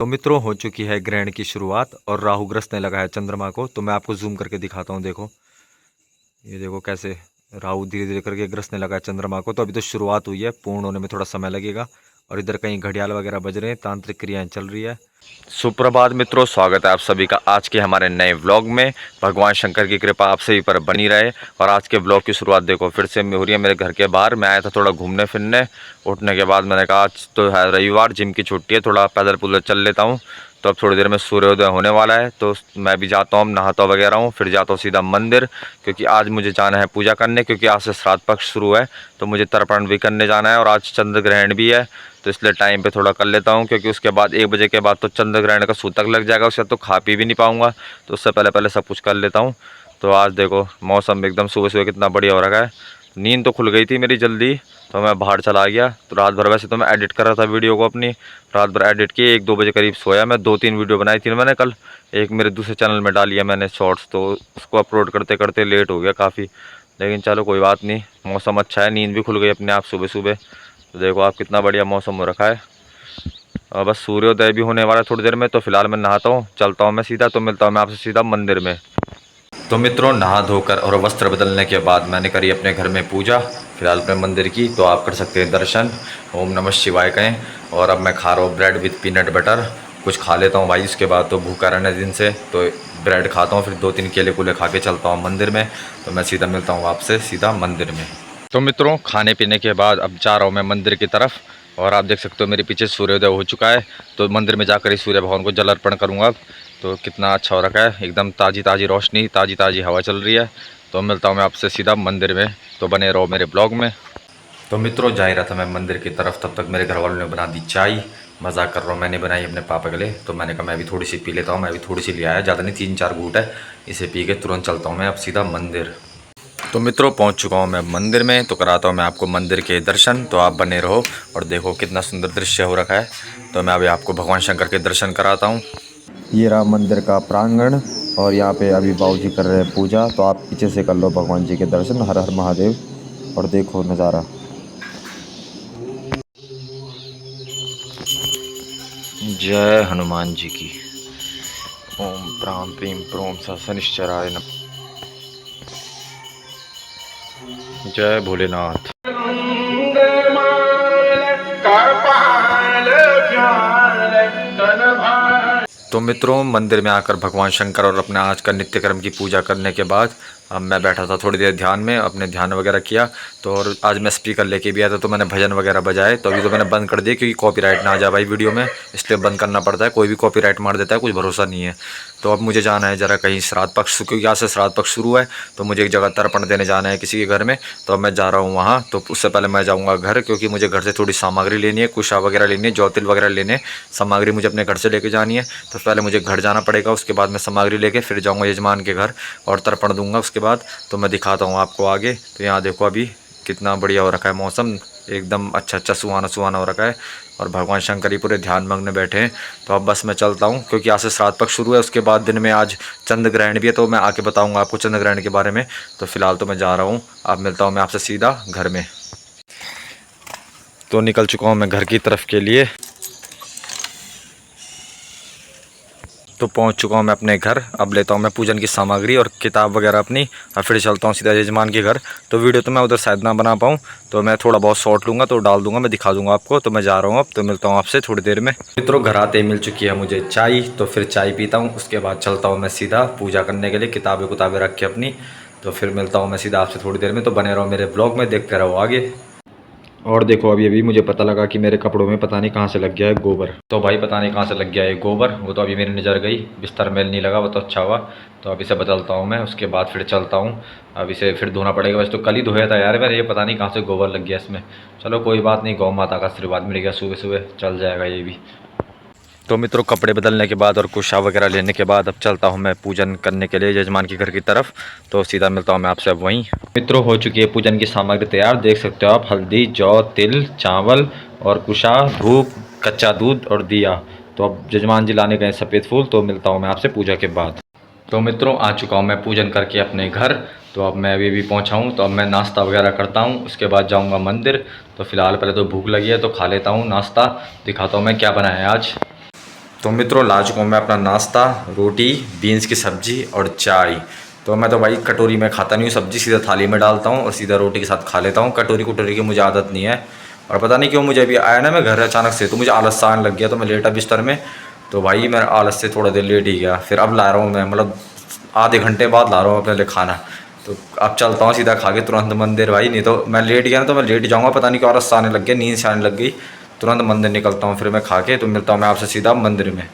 तो मित्रों हो चुकी है ग्रहण की शुरुआत और राहु ग्रस्त ने लगा है चंद्रमा को। तो मैं आपको जूम करके दिखाता हूँ। देखो, ये देखो कैसे राहु धीरे धीरे करके ग्रस्त ने लगा है चंद्रमा को। तो अभी तो शुरुआत हुई है, पूर्ण होने में थोड़ा समय लगेगा। और इधर कहीं घड़ियाल वगैरह बज रहे हैं, तांत्रिक क्रियाएं चल रही है। सुप्रभात मित्रों, स्वागत है आप सभी का आज के हमारे नए व्लॉग में। भगवान शंकर की कृपा आप सभी पर बनी रहे। और आज के व्लॉग की शुरुआत देखो फिर से हो रही है मेरे घर के बाहर। मैं आया था थोड़ा घूमने फिरने। उठने के बाद मैंने कहा आज तो है रविवार, जिम की छुट्टी है, थोड़ा पैदल पुदल चल लेता हूँ। तो अब थोड़ी देर में सूर्योदय होने वाला है, तो मैं भी जाता हूँ, नहाता वगैरह हूँ, फिर जाता हूँ सीधा मंदिर, क्योंकि आज मुझे जाना है पूजा करने। क्योंकि आज से श्राद्ध पक्ष शुरू है, तो मुझे तर्पण भी करने जाना है। और आज चंद्र ग्रहण भी है, तो इसलिए टाइम पे थोड़ा कर लेता हूँ, क्योंकि उसके बाद 1 बजे के बाद तो चंद्र ग्रहण का सूतक लग जाएगा, उससे तो खा पी भी नहीं पाऊँगा। तो उससे पहले पहले सब कुछ कर लेता हूँ। तो आज देखो मौसम एकदम सुबह सुबह कितना बढ़िया हो रखा है। नींद तो खुल गई थी मेरी जल्दी, तो मैं बाहर चला गया। तो रात भर वैसे तो मैं एडिट कर रहा था वीडियो को अपनी, रात भर एडिट किए, 1-2 बजे करीब सोया मैं। 2-3 वीडियो बनाई थी मैंने कल, एक मेरे दूसरे चैनल में डाली है मैंने शॉर्ट्स, तो उसको अपलोड करते करते लेट हो गया काफ़ी। लेकिन चलो कोई बात नहीं, मौसम अच्छा है, नींद भी खुल गई अपने आप सुबह सुबह। तो देखो आप कितना बढ़िया मौसम हो रखा है। और बस सूर्योदय भी होने वाला है थोड़ी देर में। तो फिलहाल मैं नहाता हूँ, चलता हूँ मैं सीधा। तो मिलता हूँ मैं आपसे सीधा मंदिर में। तो मित्रों नहा धोकर और वस्त्र बदलने के बाद मैंने करी अपने घर में पूजा, फिलहाल अपने मंदिर की। तो आप कर सकते हैं दर्शन, ओम नमः शिवाय कहें। और अब मैं खा रहा हूँ ब्रेड विद पीनट बटर। कुछ खा लेता हूँ भाई, उसके बाद तो भूखा रहने दिन से, तो ब्रेड खाता हूँ, फिर 2-3 केले कूले खा के चलता हूँ मंदिर में। तो मैं सीधा मिलता हूँ आपसे सीधा मंदिर में। तो मित्रों खाने पीने के बाद अब जा रहा हूँ मैं मंदिर की तरफ। और आप देख सकते हो मेरे पीछे सूर्योदय हो चुका है। तो मंदिर में जाकर ही सूर्य भगवान को जल अर्पण करूँगा अब। तो कितना अच्छा हो रखा है, एकदम ताज़ी ताज़ी रोशनी, ताज़ी ताज़ी हवा चल रही है। तो मिलता हूँ मैं आपसे सीधा मंदिर में। तो बने रहो मेरे ब्लॉग में। तो मित्रों जा ही रहा था मैं मंदिर की तरफ, तब तक मेरे घर वालों ने बना दी चाय। मजाक कर रहा हूँ, मैंने बनाई अपने पापा के लिए। तो मैंने कहा मैं भी थोड़ी सी पी लेता हूँ। मैं भी थोड़ी सी ले आया, ज़्यादा नहीं, 3-4 घूंट है। इसे पी के तुरंत चलता हूँ मैं अब सीधा मंदिर। तो मित्रों पहुंच चुका हूं मैं मंदिर में। तो कराता हूं मैं आपको मंदिर के दर्शन, तो आप बने रहो। और देखो कितना सुंदर दृश्य हो रखा है। तो मैं अभी आपको भगवान शंकर के दर्शन कराता हूं। ये रहा मंदिर का प्रांगण, और यहाँ पे अभी बाबूजी कर रहे हैं पूजा। तो आप पीछे से कर लो भगवान जी के दर्शन। हर हर महादेव। और देखो नज़ारा, जय हनुमान जी की। ओम प्राम प्रीम प्रोम स शनिश्चराय नमः। जय भोलेनाथ। तो मित्रों मंदिर में आकर भगवान शंकर और अपने आज का नित्यकर्म की पूजा करने के बाद अब मैं बैठा था थोड़ी देर ध्यान में, अपने ध्यान वगैरह किया। तो और आज मैं स्पीकर लेके भी आया था, तो मैंने भजन वगैरह बजाए। तो अभी तो मैंने बंद कर दिया, क्योंकि कॉपीराइट ना आ जाए भाई वीडियो में, इसलिए बंद करना पड़ता है। कोई भी कॉपीराइट मार देता है, कुछ भरोसा नहीं है। तो अब मुझे जाना है ज़रा कहीं श्राद्ध पक्ष, क्योंकि आज से श्राद्ध पक्ष शुरू है। तो मुझे एक जगह तर्पण देने जाना है किसी के घर में। तो अब मैं जा रहा हूँ वहाँ। तो उससे पहले मैं जाऊँगा घर, क्योंकि मुझे घर से थोड़ी सामग्री लेनी है, कुशा वगैरह लेनी है, ज्योतिल वगैरह लेने, सामग्री मुझे अपने घर से लेके जानी है। तो पहले मुझे घर जाना पड़ेगा, उसके बाद मैं सामग्री लेके फिर जाऊँगा यजमान के घर और तर्पण दूंगा उसके बाद। तो मैं दिखाता हूँ आपको आगे। तो यहाँ देखो अभी कितना बढ़िया हो रखा है मौसम, एकदम अच्छा अच्छा सुहाना सुहाना हो रखा है। और भगवान शंकर ही पूरे ध्यान मग्न बैठे हैं। तो अब बस मैं चलता हूँ, क्योंकि आज से श्राद्ध पक्ष शुरू है। उसके बाद दिन में आज चंद्र ग्रहण भी है, तो मैं आके बताऊँगा आपको चंद्र ग्रहण के बारे में। तो फिलहाल तो मैं जा रहा हूँ, अब मिलता हूँ मैं आपसे सीधा घर में। तो निकल चुका हूँ मैं घर की तरफ के लिए। तो पहुंच चुका हूं मैं अपने घर। अब लेता हूं मैं पूजन की सामग्री और किताब वगैरह अपनी, और फिर चलता हूं सीधा यजमान के घर। तो वीडियो तो मैं उधर शायद ना बना पाऊं, तो मैं थोड़ा बहुत शॉर्ट लूँगा तो डाल दूंगा, मैं दिखा दूंगा आपको। तो मैं जा रहा हूं अब, तो मिलता हूं आपसे थोड़ी देर में। मित्रों घर आते ही मिल चुकी है मुझे चाय, तो फिर चाय पीता हूँ। उसके बाद चलता हूँ मैं सीधा पूजा करने के लिए, किताबें कुताबें रख के अपनी। तो फिर मिलता हूँ मैं सीधा आपसे थोड़ी देर में। तो बने रहो मेरे ब्लॉग में, देखते रहो आगे। और देखो अभी अभी मुझे पता लगा कि मेरे कपड़ों में पता नहीं कहाँ से लग गया है गोबर। तो भाई पता नहीं कहाँ से लग गया है गोबर, वो तो अभी मेरी नज़र गई, बिस्तर मेल नहीं लगा, वो तो अच्छा हुआ। तो अब इसे बदलता हूँ मैं, उसके बाद फिर चलता हूँ। अब इसे फिर धोना पड़ेगा। वैसे तो कल ही धोया था यार मेरे, ये पता नहीं कहाँ से गोबर लग गया इसमें। चलो कोई बात नहीं, गौ माता का आशीर्वाद मिल गया सुबह सुबह, चल जाएगा ये भी। तो मित्रों कपड़े बदलने के बाद और कुशा वगैरह लेने के बाद अब चलता हूँ मैं पूजन करने के लिए यजमान के घर की तरफ। तो सीधा मिलता हूँ मैं आपसे अब वहीं। मित्रों हो चुकी है पूजन की सामग्री तैयार, देख सकते हो आप, हल्दी, जौ, तिल, चावल और कुशा, धूप, कच्चा दूध और दिया। तो अब यजमान जी लाने गए सफ़ेद फूल। तो मिलता हूँ मैं आपसे पूजा के बाद। तो मित्रों आ चुका हूँ मैं पूजन करके अपने घर। तो अब मैं अभी पहुँचा हूँ, तो अब मैं नाश्ता वगैरह करता हूँ, उसके बाद जाऊँगा मंदिर। तो फिलहाल पहले तो भूख लगी है, तो खा लेता हूँ नाश्ता। दिखाता हूँ मैं क्या बनाया है आज। तो मित्रों ला चुका हूँ मैं अपना नाश्ता, रोटी, बीन्स की सब्जी और चाय। तो मैं तो भाई कटोरी में खाता नहीं हूँ सब्जी, सीधा थाली में डालता हूँ और सीधा रोटी के साथ खा लेता हूँ। कटोरी कुटोरी की मुझे आदत नहीं है। और पता नहीं क्यों मुझे अभी आया ना मैं घर अचानक से, तो मुझे आलस सा आने लग गया, तो मैं लेटा बिस्तर में। तो भाई मैं आलस से थोड़ा देर लेट ही गया, फिर अब ला रहा हूँ मैं, मतलब आधे घंटे बाद ला रहा हूँ अपने लिए खाना। तो अब चलता हूँ सीधा खा के तुरंत मंदिर भाई, नहीं तो मैं लेट गया ना तो मैं लेट जाऊँगा, पता नहीं क्यों आलस सा आने लग गया, नींद से आने लग गई। तुरंत मंदिर निकलता हूँ फिर मैं खा के, तो मिलता हूँ मैं आपसे सीधा मंदिर में।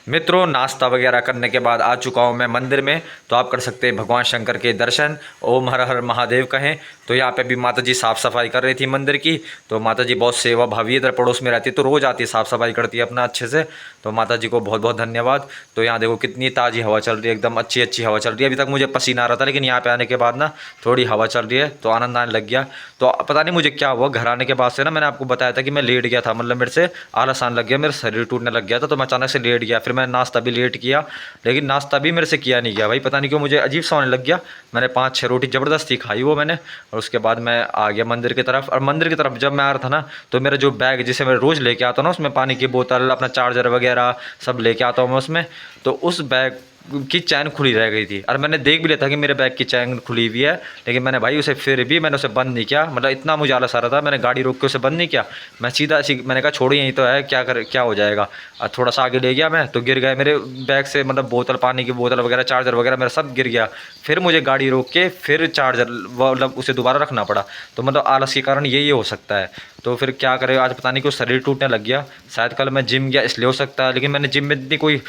मित्रों नाश्ता वगैरह करने के बाद आ चुका हूँ मैं मंदिर में। तो आप कर सकते हैं भगवान शंकर के दर्शन, ओम हर हर महादेव कहें। तो यहाँ पे भी माता जी साफ़ सफाई कर रही थी मंदिर की। तो माता जी बहुत सेवा भावी इधर पड़ोस में रहती है, तो रोज़ आती है, साफ़ सफाई करती है अपना अच्छे से। तो माता जी को बहुत बहुत धन्यवाद। तो यहाँ देखो कितनी ताज़ी हवा चल रही है, एकदम अच्छी अच्छी हवा चल रही है। अभी तक मुझे पसीना आ रहा था, लेकिन यहाँ पे आने के बाद ना थोड़ी हवा चल रही है तो आनंद आने लग गया। तो पता नहीं मुझे क्या हुआ, घर आने के बाद से ना मैंने आपको बताया था कि मैं लेट गया था, मतलब मेरे से आलस आने लग गया, मेरा शरीर टूटने लग गया था, तो मैं अचानक से लेट गया। फिर मैं नाश्ता भी लेट किया, लेकिन नाश्ता भी मेरे से किया नहीं गया भाई, पता नहीं क्यों मुझे अजीब सा होने लग गया। मैंने 5-6 रोटी ज़बरदस्ती खाई वो मैंने, और उसके बाद मैं आ गया मंदिर की तरफ। और मंदिर की तरफ जब मैं आ रहा था ना, तो मेरा जो बैग जिसे मैं रोज़ लेके आता हूँ ना, उसमें पानी की बोतल, अपना चार्जर वगैरह सब लेके आता हूँ मैं उसमें। तो उस बैग की चैन खुली रह गई थी, और मैंने देख भी लिया था कि मेरे बैग की चैन खुली हुई है, लेकिन मैंने भाई उसे फिर भी मैंने उसे बंद नहीं किया। मतलब इतना मुझे आलस आ रहा था, मैंने गाड़ी रोक के उसे बंद नहीं किया। मैं सीधा ऐसी मैंने कहा छोड़ो यहीं तो है, क्या हो जाएगा। और थोड़ा सा आगे ले गया मैं, तो गिर गया मेरे बैग से, मतलब बोतल, पानी की बोतल वगैरह, चार्जर वगैरह मेरा सब गिर गया। फिर मुझे गाड़ी रोक के फिर चार्जर मतलब उसे दोबारा रखना पड़ा। तो मतलब आलस के कारण यही हो सकता है। तो फिर क्या करें, आज पता नहीं क्यों शरीर टूटने लग गया। शायद कल मैं जिम गया इसलिए हो सकता है, लेकिन मैंने जिम में इतनी कोई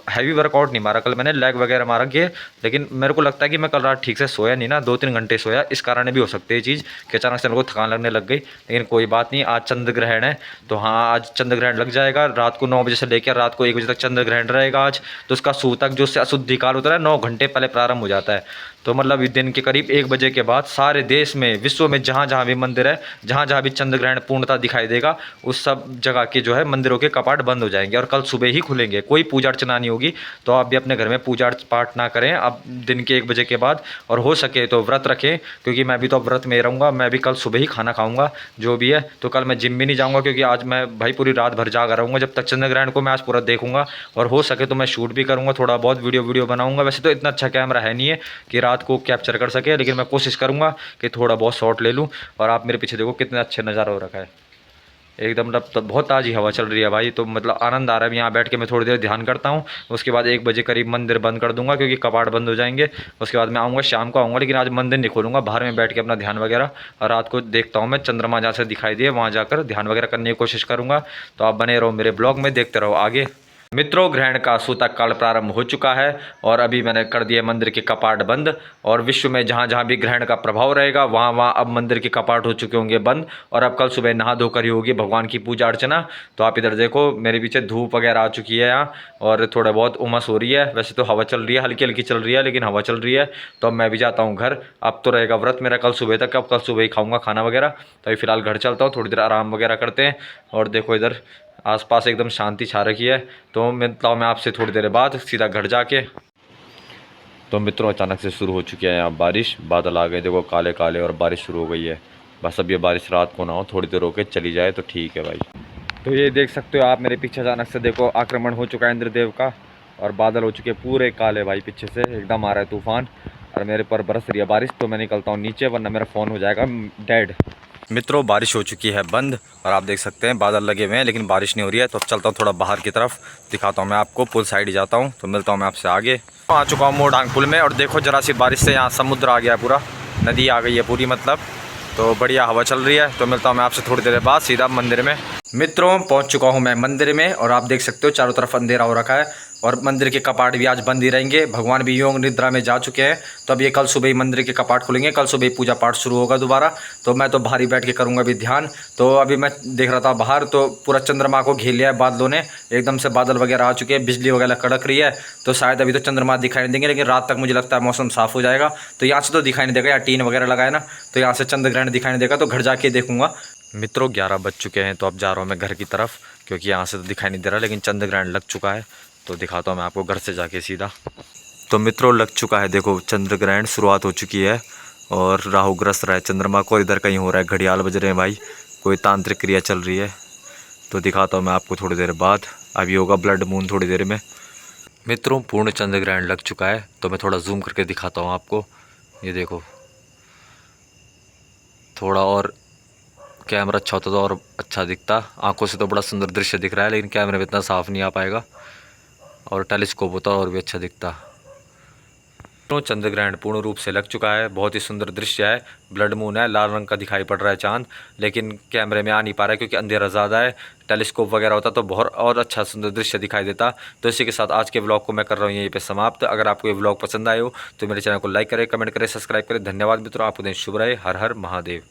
हैवी वर्कआउट नहीं मारा, कल मैंने लेग वगैरह मारा के। लेकिन मेरे को लगता है कि मैं कल रात ठीक से सोया नहीं ना, 2-3 घंटे सोया, इस कारण भी हो सकती है ये चीज़ कि अचानक से मेरे को थकान लगने लग गई। लेकिन कोई बात नहीं, आज चंद्र ग्रहण है, तो हाँ आज चंद्र ग्रहण लग जाएगा। रात को 9 बजे से लेकर रात को 1 बजे तक चंद्र ग्रहण रहेगा आज। तो उसका सूतक जो उससे अशुद्धि काल होता है 9 घंटे पहले प्रारंभ हो जाता है। तो मतलब इस दिन के करीब 1 बजे के बाद सारे देश में, विश्व में जहाँ जहाँ भी मंदिर है, जहाँ जहाँ भी चंद्र ग्रहण पूर्णता दिखाई देगा, उस सब जगह के जो है मंदिरों के कपाट बंद हो जाएंगे और कल सुबह ही खुलेंगे। कोई पूजा अर्चना नहीं होगी। तो आप भी अपने घर में पूजा पाठ ना करें अब दिन के 1 बजे के बाद, और हो सके तो व्रत रखें, क्योंकि मैं भी तो अब व्रत में रहूँगा। मैं भी कल सुबह ही खाना खाऊँगा जो भी है। तो कल मैं जिम भी नहीं जाऊँगा, क्योंकि आज मैं भाई पूरी रात भर जागा रहूँगा जब तक चंद्र ग्रहण को मैं आज पूरा देखूँगा। और हो सके तो मैं शूट भी करूँगा, थोड़ा बहुत वीडियो बनाऊँगा। वैसे तो इतना अच्छा कैमरा है नहीं है कि रात को कैप्चर कर सके, लेकिन मैं कोशिश करूँगा कि थोड़ा बहुत शॉट ले लूँ। और आप मेरे पीछे देखो कितने अच्छे नज़ारा हो रखा है, एकदम मतलब तो बहुत ताज़ी हवा चल रही है भाई। तो मतलब आनंद आ रहा है। यहाँ बैठ के मैं थोड़ी देर ध्यान करता हूँ, उसके बाद 1 बजे करीब मंदिर बंद कर दूंगा, क्योंकि कपाट बंद हो जाएंगे। उसके बाद मैं आऊँगा, शाम को आऊँगा, लेकिन आज मंदिर नहीं खोलूँगा, बाहर में बैठ के अपना ध्यान वगैरह। और रात को देखता हूँ मैं चंद्रमा जहाँ से दिखाई दिए वहाँ जाकर ध्यान वगैरह करने की कोशिश करूँगा। तो आप बने रहो मेरे ब्लॉग में, देखते रहो आगे। मित्रों ग्रहण का सूतक काल प्रारंभ हो चुका है, और अभी मैंने कर दिए मंदिर के कपाट बंद। और विश्व में जहाँ जहाँ भी ग्रहण का प्रभाव रहेगा वहाँ वहाँ अब मंदिर के कपाट हो चुके होंगे बंद। और अब कल सुबह नहा धोकर ही होगी भगवान की पूजा अर्चना। तो आप इधर देखो मेरे पीछे धूप वगैरह आ चुकी है यहाँ, और थोड़ा बहुत उमस हो रही है। वैसे तो हवा चल रही है, हल्की हल्की चल रही है, लेकिन हवा चल रही है। तो अब मैं भी जाता हूँ घर। अब तो रहेगा व्रत मेरा कल सुबह तक, अब कल सुबह ही खाऊंगा खाना वगैरह। तो अभी फिलहाल घर चलता हूँ, थोड़ी देर आराम वगैरह करते हैं। और देखो इधर आसपास एकदम शांति छा रखी है। तो मिलता हूँ मैं आपसे थोड़ी देर बाद सीधा घर जाके। तो मित्रों अचानक से शुरू हो चुकी है यहाँ बारिश, बादल आ गए देखो काले काले, और बारिश शुरू हो गई है। बस अब ये बारिश रात को ना हो, थोड़ी देर होके चली जाए तो ठीक है भाई। तो ये देख सकते हो आप मेरे पीछे अचानक से देखो आक्रमण हो चुका है इंद्रदेव का, और बादल हो चुके पूरे काले भाई, पीछे से एकदम आ रहा है तूफान, और मेरे पर बरस रही है बारिश। तो मैं निकलता हूँ नीचे, वरना मेरा फ़ोन हो जाएगा डेड। मित्रों बारिश हो चुकी है बंद, और आप देख सकते हैं बादल लगे हुए हैं, लेकिन बारिश नहीं हो रही है। तो अब चलता हूँ थोड़ा बाहर की तरफ, दिखाता हूँ मैं आपको, पुल साइड ही जाता हूँ। तो मिलता हूँ मैं आपसे आगे। आ चुका हूँ मोडांग पुल में, और देखो जरा सी बारिश से यहाँ समुद्र आ गया है, पूरा नदी आ गई है पूरी मतलब। तो बढ़िया हवा चल रही है। तो मिलता हूँ मैं आपसे थोड़ी देर बाद सीधा मंदिर में। मित्रों पहुँच चुका हूँ मैं मंदिर में, और आप देख सकते हो चारों तरफ अंधेरा हो रखा है, और मंदिर के कपाट भी आज बंद ही रहेंगे। भगवान भी योग निद्रा में जा चुके हैं। तो अब ये कल सुबह ही मंदिर के कपाट खुलेंगे, कल सुबह ही पूजा पाठ शुरू होगा दोबारा। तो मैं तो बाहर ही बैठ के करूँगा अभी ध्यान। तो अभी मैं देख रहा था बाहर, तो पूरा चंद्रमा को घेर लिया है बादलों ने, एकदम से बादल वगैरह आ चुके हैं, बिजली वगैरह कड़क रही है। तो शायद अभी तो चंद्रमा दिखाई नहीं देंगे, लेकिन रात तक मुझे लगता है मौसम साफ़ हो जाएगा। तो यहाँ से तो दिखाई नहीं देगा, यहाँ टीन वगैरह लगाए ना, तो यहाँ से चंद्र ग्रहण दिखाई नहीं देगा। तो घर जाके देखूँगा। मित्रों 11 बज चुके हैं, तो अब जा रहा हूँ मैं घर की तरफ, क्योंकि यहाँ से तो दिखाई नहीं दे रहा, लेकिन चंद्र ग्रहण लग चुका है। तो दिखाता हूँ मैं आपको घर से जाके सीधा। तो मित्रों लग चुका है, देखो चंद्र ग्रहण शुरुआत हो चुकी है, और राहु ग्रस्त रहा है चंद्रमा को। इधर कहीं हो रहा है, घड़ियाल बज रहे हैं भाई, कोई तांत्रिक क्रिया चल रही है। तो दिखाता हूँ मैं आपको थोड़ी देर बाद। अभी होगा ब्लड मून थोड़ी देर में। मित्रों, पूर्ण चंद्र ग्रहण लग चुका है, तो मैं थोड़ा जूम करके दिखाता हूँ आपको। ये देखो, थोड़ा और कैमरा अच्छा होता तो और अच्छा दिखता। आंखों से तो बड़ा सुंदर दृश्य दिख रहा है, लेकिन कैमरे में इतना साफ नहीं आ पाएगा, और टेलीस्कोप होता और भी अच्छा दिखता। तो चंद्र ग्रहण पूर्ण रूप से लग चुका है। बहुत ही सुंदर दृश्य है। ब्लड मून है, लाल रंग का दिखाई पड़ रहा है चांद, लेकिन कैमरे में आ नहीं पा रहा है क्योंकि अंधेरा ज़्यादा है। टेलीस्कोप वगैरह होता तो बहुत और अच्छा सुंदर दृश्य दिखाई देता। तो इसी के साथ आज के व्लॉग को मैं कर रहा हूँ यहीं पे समाप्त। अगर आपको ये व्लॉग पसंद आए हो तो मेरे चैनल को लाइक करें, कमेंट करें, सब्सक्राइब करें। धन्यवाद मित्रों, आपको दिन शुभ रहे। हर हर महादेव।